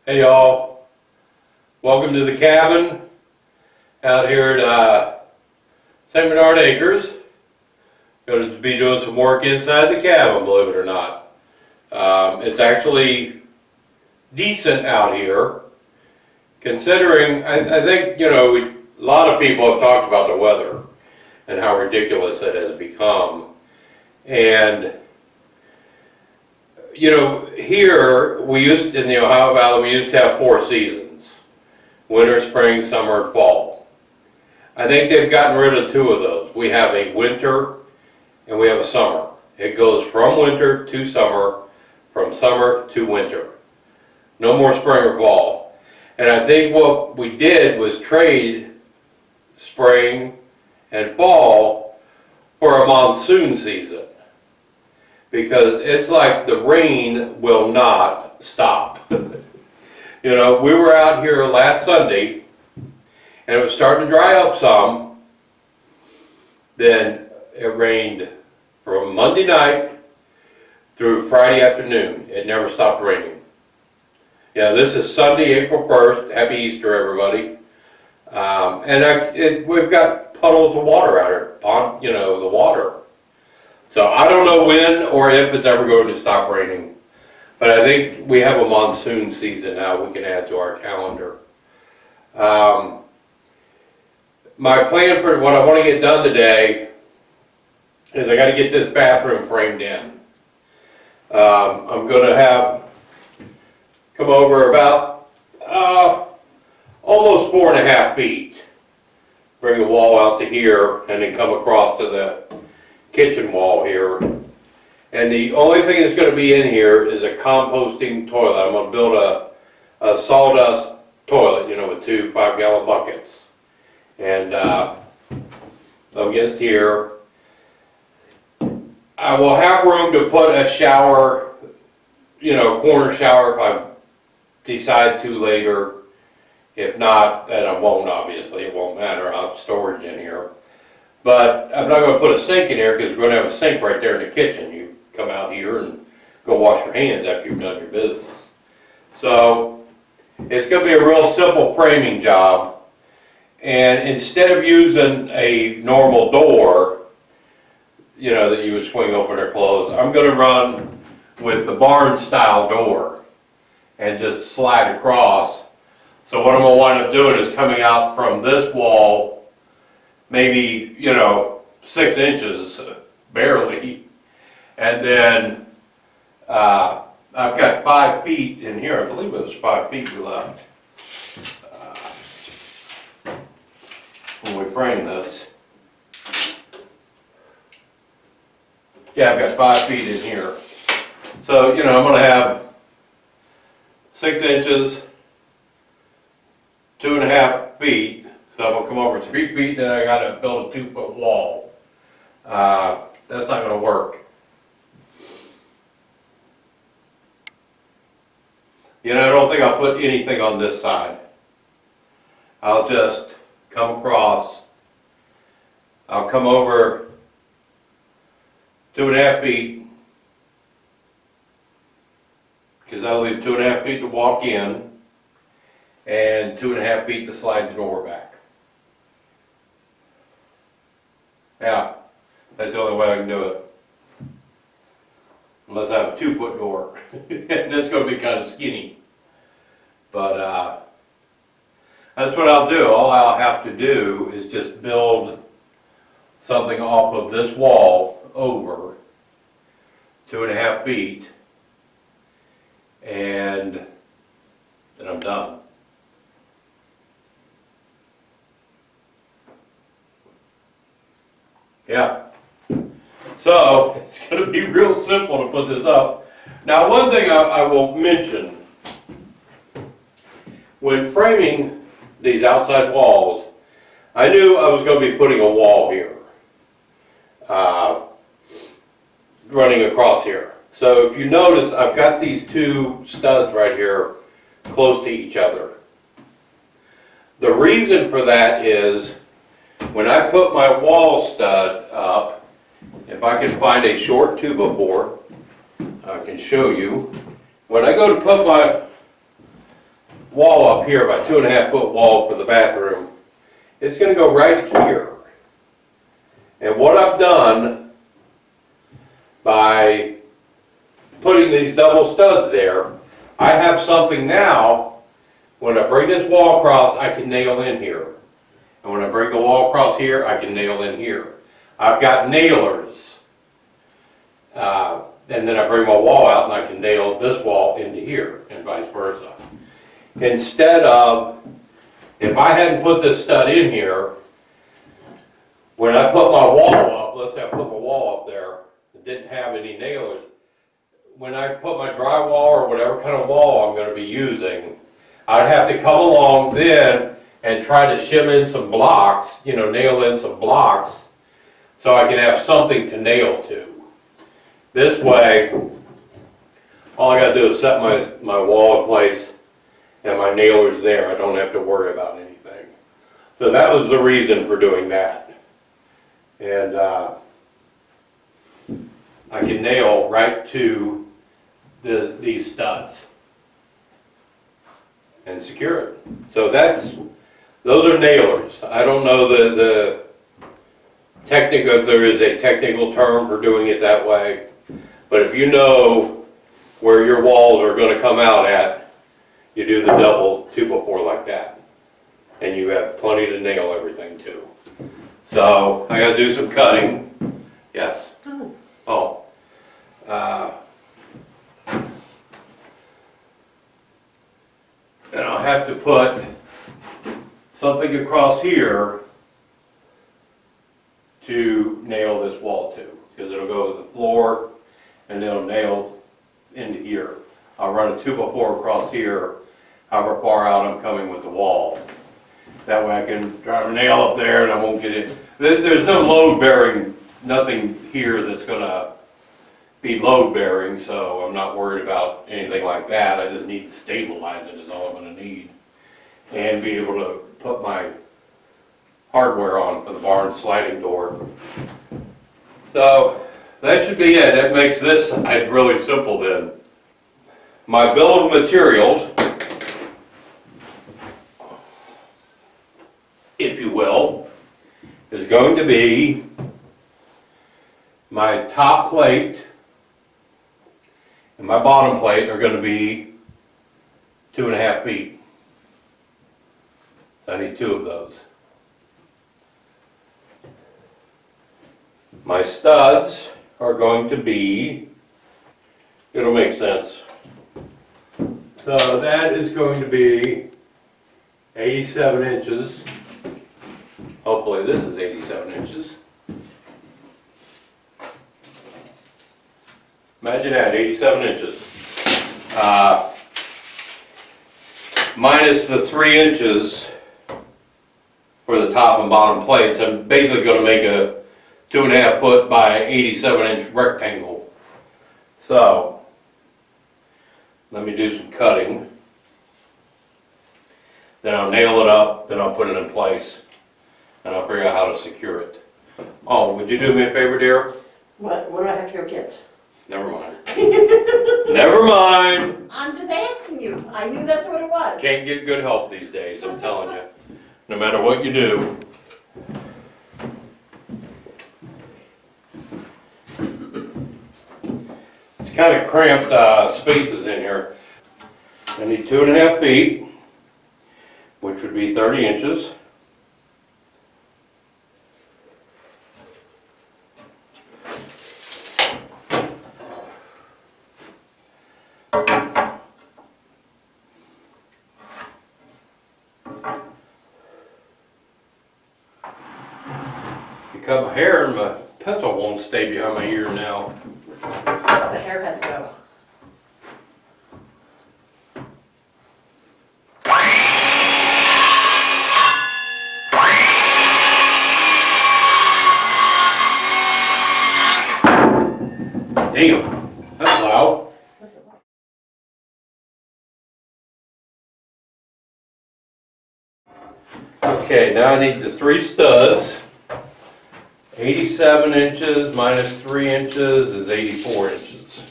Hey y'all, welcome to the cabin out here at St. Bernard Acres. Going to be doing some work inside the cabin, believe it or not. It's actually decent out here, considering, I think, you know, a lot of people have talked about the weather and how ridiculous it has become. And you know, here, in the Ohio Valley, we used to have 4 seasons: winter, spring, summer, and fall. I think they've gotten rid of 2 of those. We have a winter and we have a summer. It goes from winter to summer, from summer to winter. No more spring or fall. And I think what we did was trade spring and fall for a monsoon season. Because it's like the rain will not stop. You know, we were out here last Sunday and it was starting to dry up some. Then it rained from Monday night through Friday afternoon. It never stopped raining. Yeah, this is Sunday, April 1st. Happy Easter, everybody. We've got puddles of water out here, you know, the water. So I don't know when or if it's ever going to stop raining, but I think we have a monsoon season now we can add to our calendar. My plan for what I want to get done today is I got to get this bathroom framed in. I'm going to come over about almost 4.5 feet, bring the wall out to here, and then come across to the kitchen wall here. And the only thing that's going to be in here is a composting toilet. I'm going to build a sawdust toilet, you know, with 2 5-gallon buckets. And I'll get here. I will have room to put a shower, you know, corner shower if I decide to later. If not, then I won't, obviously. It won't matter. I'll have storage in here. But I'm not going to put a sink in here because we're going to have a sink right there in the kitchen. You come out here and go wash your hands after you've done your business. So it's going to be a real simple framing job. And instead of using a normal door, you know, that you would swing open or close, I'm going to run with the barn style door and just slide across. So what I'm going to wind up doing is coming out from this wall maybe, you know, 6 inches, barely. And then I've got 5 feet in here. I believe it was 5 feet we left when we framed this. Yeah, I've got 5 feet in here. So, you know, I'm going to have 6 inches, 2.5 feet. So I'm going to come over 3 feet, then I got to build a 2-foot wall. That's not going to work. You know, I don't think I'll put anything on this side. I'll just come across. I'll come over 2.5 feet, because I'll leave 2.5 feet to walk in and 2.5 feet to slide the door back. Yeah, that's the only way I can do it. Unless I have a 2-foot door. That's going to be kind of skinny. But that's what I'll do. All I'll have to do is just build something off of this wall over 2.5 feet. And then I'm done. Yeah. So it's going to be real simple to put this up. Now, one thing I will mention, when framing these outside walls, I knew I was going to be putting a wall here, running across here. So if you notice, I've got these 2 studs right here close to each other. The reason for that is when I put my wall stud up, if I can find a short 2x4, I can show you. When I go to put wall up here, about 2.5 foot wall for the bathroom. It's going to go right here. And what I've done by putting these double studs there, I have something now, when I bring this wall across, I can nail in here. And when I bring the wall across here, I can nail in here. I've got nailers. And then I bring my wall out and I can nail this wall into here and vice versa. Instead of, if I hadn't put this stud in here, when I put my wall up, let's say I put my wall up there, it didn't have any nailers. When I put my drywall or whatever kind of wall I'm going to be using, I'd have to come along then and try to shim in some blocks, you know, nail in some blocks so I can have something to nail to. This way, all I got to do is set my wall in place and my nailer's there. I don't have to worry about anything. So that was the reason for doing that. And I can nail right to these studs and secure it. So those are nailers. I don't know the technical, if there is a technical term for doing it that way, but if you know where your walls are going to come out at, you do the double 2x4 like that, and you have plenty to nail everything to. So I got to do some cutting. Yes. Oh. And I'll have to put something across here to nail this wall to, because it'll go to the floor and it'll nail into here. I'll run a 2x4 across here, however far out I'm coming with the wall. That way I can drive a nail up there and I won't get it. There's no load bearing, nothing here that's going to be load bearing, so I'm not worried about anything like that. I just need to stabilize it is all I'm going to need. And be able to put my hardware on for the barn sliding door. So that should be it. That makes this side really simple then. My bill of materials, if you will, is going to be my top plate and my bottom plate are going to be 2.5 feet. So I need 2 of those. My studs are going to be, it'll make sense. So that is going to be 87 inches. Hopefully this is 87 inches. Imagine that, 87 inches. Minus the 3 inches for the top and bottom plates. I'm basically going to make a 2.5 foot by 87 inch rectangle. So, let me do some cutting. Then I'll nail it up, then I'll put it in place. And I'll figure out how to secure it. Oh, would you do me a favor, dear? What do I have to go get? Never mind. Never mind. I'm just asking you. I knew that's what it was. Can't get good help these days, I'm telling you. No matter what you do. It's kind of cramped spaces in here. I need 2.5 feet, which would be 30 inches. Cut my hair and my pencil won't stay behind my ear now. The hair had to go. Damn, that's loud. Okay, now I need the 3 studs. 87 inches minus 3 inches is 84 inches.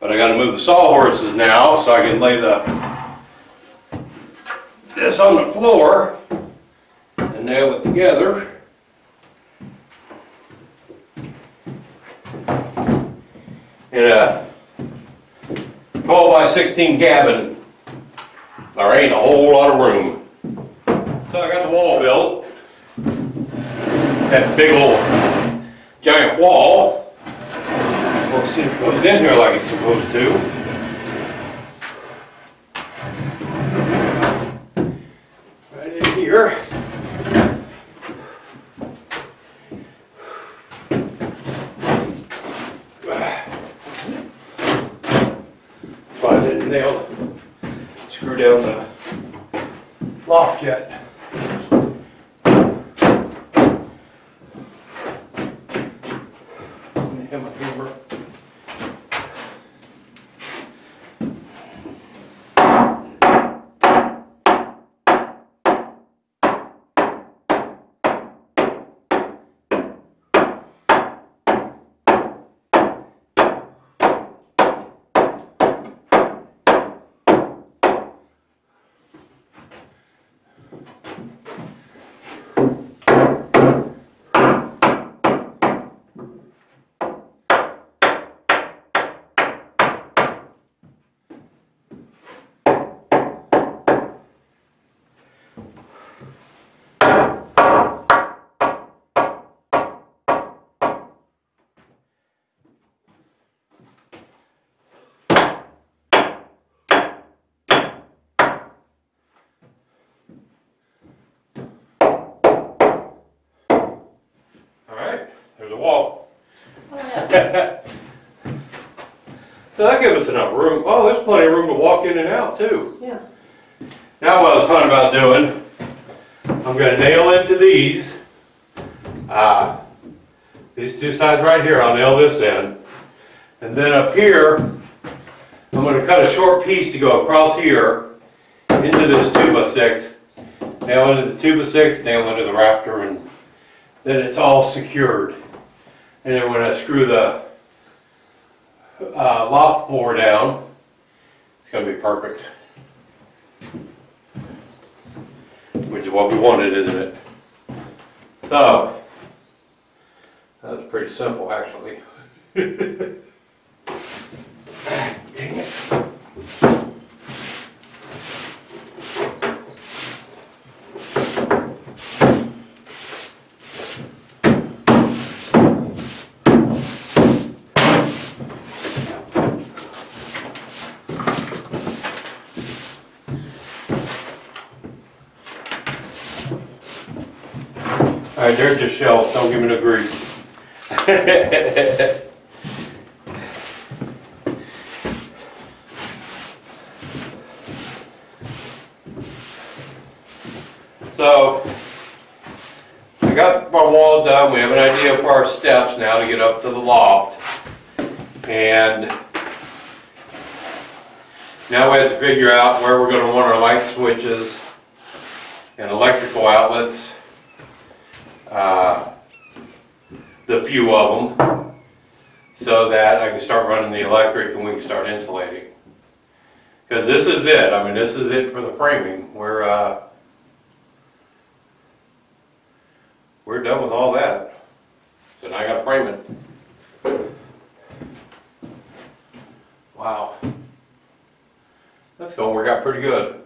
But I gotta move the sawhorses now so I can lay this on the floor and nail it together. In a 12 by 16 cabin, there ain't a whole lot of room. So I got the wall built. That big old giant wall. We'll see if it goes in here like it's supposed to. Right in here. That's why I didn't screw down the loft yet. Hit my hammer. There's a wall. Oh, yes. So that gives us enough room. Oh, there's plenty of room to walk in and out too. Yeah. Now what I was talking about doing, I'm going to nail into these two sides right here. I'll nail this in. And then up here, I'm going to cut a short piece to go across here into this 2x6. Nail into the 2x6, nail into the Raptor, and then it's all secured. And then when I screw the loft floor down, it's going to be perfect. Which is what we wanted, isn't it? So, that was pretty simple actually. Dang it. Alright, there's your shelf. Don't give me no grief. So, I got my wall done. We have an idea for our steps now to get up to the loft. And now we have to figure out where we're going to want our light switches and electrical outlets. The few of them, so that I can start running the electric and we can start insulating. Because this is it. I mean, this is it for the framing. We're done with all that. So now I got to frame it. Wow, that's going to work out pretty good.